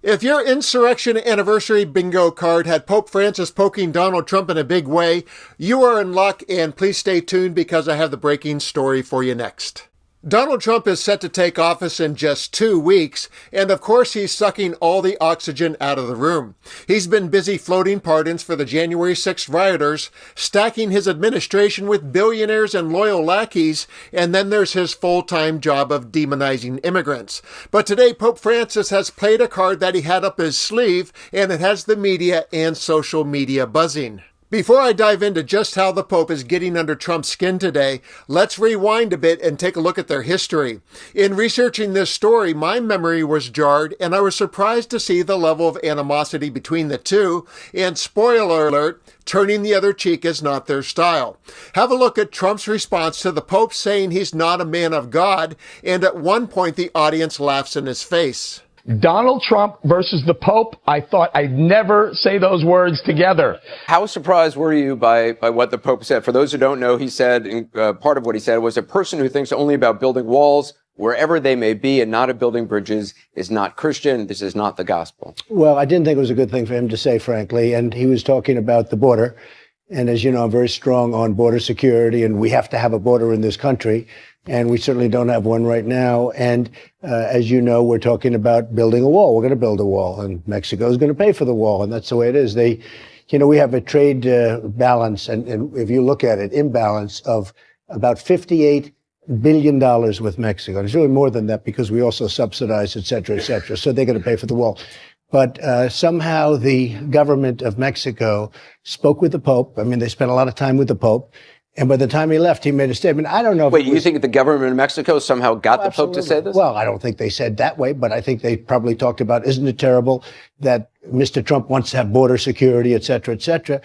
If your insurrection anniversary bingo card had Pope Francis poking Donald Trump in a big way, you are in luck, and please stay tuned because I have the breaking story for you next. Donald Trump is set to take office in just 2 weeks, and of course he's sucking all the oxygen out of the room. He's been busy floating pardons for the January 6th rioters, stacking his administration with billionaires and loyal lackeys, and then there's his full-time job of demonizing immigrants. But today Pope Francis has played a card that he had up his sleeve, and it has the media and social media buzzing. Before I dive into just how the Pope is getting under Trump's skin today, let's rewind a bit and take a look at their history. In researching this story, my memory was jarred, and I was surprised to see the level of animosity between the two, and spoiler alert, turning the other cheek is not their style. Have a look at Trump's response to the Pope saying he's not a man of God, and at one point the audience laughs in his face. Donald Trump versus the Pope. I thought I'd never say those words together. How surprised were you by what the Pope said? For those who don't know, he said, part of what he said was, a person who thinks only about building walls wherever they may be and not of building bridges is not Christian. This is not the gospel. Well, I didn't think it was a good thing for him to say, frankly. And he was talking about the border. And as you know, I'm very strong on border security, and we have to have a border in this country. And we certainly don't have one right now. And as you know, we're talking about building a wall. We're going to build a wall, and Mexico is going to pay for the wall. And that's the way it is. We have a trade balance, and if you look at it, imbalance of about $58 billion with Mexico. And it's really more than that because we also subsidize, et cetera, et cetera. So they're going to pay for the wall. But somehow the government of Mexico spoke with the Pope. I mean, they spent a lot of time with the Pope. And by the time he left, he made a statement. I don't know if you think the government of Mexico somehow got the Pope to say this? Well, I don't think they said that way, but I think they probably talked about, isn't it terrible that Mr. Trump wants to have border security, et cetera, et cetera.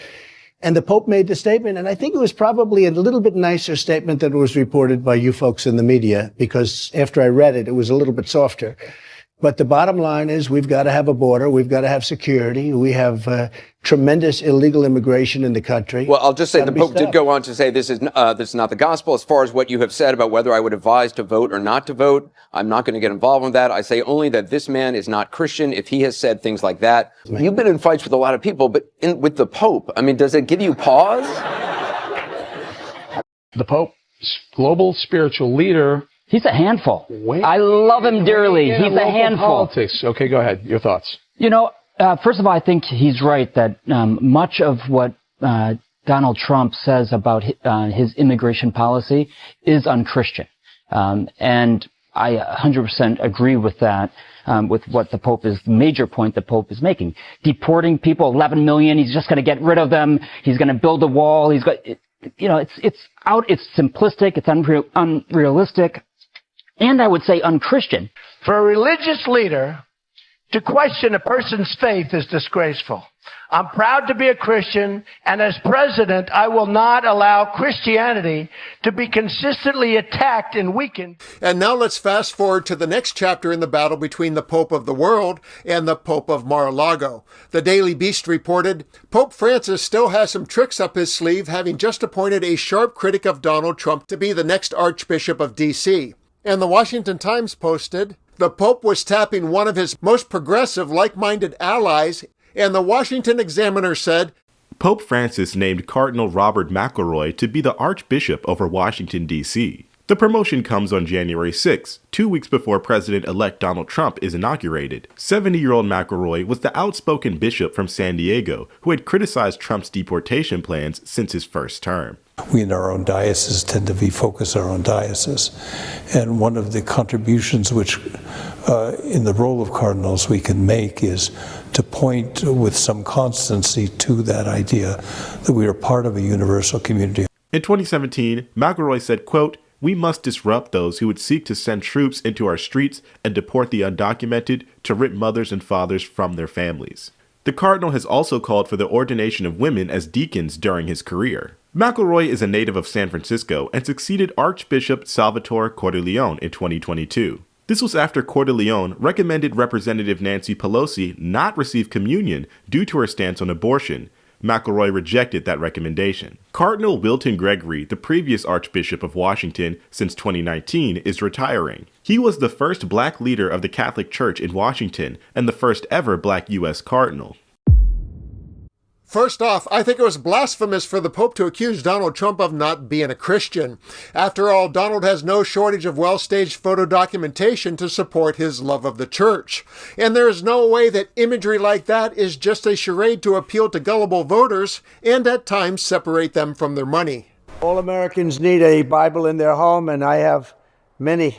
And the Pope made the statement, and I think it was probably a little bit nicer statement than was reported by you folks in the media, because after I read it, it was a little bit softer. But the bottom line is we've got to have a border. We've got to have security. We have tremendous illegal immigration in the country. Well, I'll just say the Pope did go on to say this is not the gospel. As far as what you have said about whether I would advise to vote or not to vote, I'm not going to get involved with that. I say only that this man is not Christian if he has said things like that. You've been in fights with a lot of people, but with the Pope, I mean, does it give you pause? The Pope, global spiritual leader. He's a handful. I love him dearly. He's a handful. Politics. Okay, go ahead. Your thoughts. First of all, I think he's right that much of what Donald Trump says about his immigration policy is unchristian. And I 100% agree with that, with what the major point the Pope is making. Deporting people, 11 million, he's just going to get rid of them. He's going to build a wall. It's simplistic, it's unrealistic, and I would say unchristian. For a religious leader to question a person's faith is disgraceful. I'm proud to be a Christian, and as president, I will not allow Christianity to be consistently attacked and weakened. And now let's fast forward to the next chapter in the battle between the Pope of the world and the Pope of Mar-a-Lago. The Daily Beast reported, Pope Francis still has some tricks up his sleeve, having just appointed a sharp critic of Donald Trump to be the next Archbishop of D.C. And the Washington Times posted, the Pope was tapping one of his most progressive, like-minded allies, and the Washington Examiner said, Pope Francis named Cardinal Robert McElroy to be the Archbishop over Washington, D.C. The promotion comes on January 6, 2 weeks before President-elect Donald Trump is inaugurated. 70-year-old McElroy was the outspoken bishop from San Diego who had criticized Trump's deportation plans since his first term. We in our own diocese tend to focus our own diocese. And one of the contributions which in the role of cardinals we can make is to point with some constancy to that idea that we are part of a universal community. In 2017, McElroy said, quote, we must disrupt those who would seek to send troops into our streets and deport the undocumented to rip mothers and fathers from their families. The cardinal has also called for the ordination of women as deacons during his career. McElroy is a native of San Francisco and succeeded Archbishop Salvatore Cordileone in 2022. This was after Cordileone recommended Representative Nancy Pelosi not receive communion due to her stance on abortion, McElroy rejected that recommendation. Cardinal Wilton Gregory, the previous Archbishop of Washington since 2019, is retiring. He was the first black leader of the Catholic Church in Washington and the first ever black U.S. cardinal. First off, I think it was blasphemous for the Pope to accuse Donald Trump of not being a Christian. After all, Donald has no shortage of well-staged photo documentation to support his love of the church. And there is no way that imagery like that is just a charade to appeal to gullible voters and at times separate them from their money. All Americans need a Bible in their home, and I have many.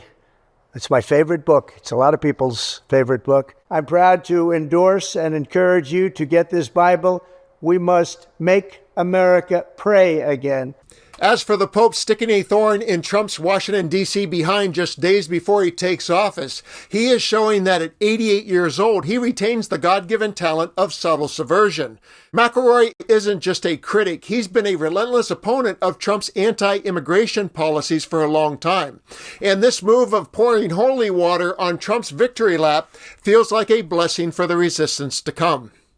It's my favorite book. It's a lot of people's favorite book. I'm proud to endorse and encourage you to get this Bible. We must make America pray again. As for the Pope sticking a thorn in Trump's Washington, D.C. behind just days before he takes office, he is showing that at 88 years old, he retains the God-given talent of subtle subversion. McElroy isn't just a critic. He's been a relentless opponent of Trump's anti-immigration policies for a long time. And this move of pouring holy water on Trump's victory lap feels like a blessing for the resistance to come.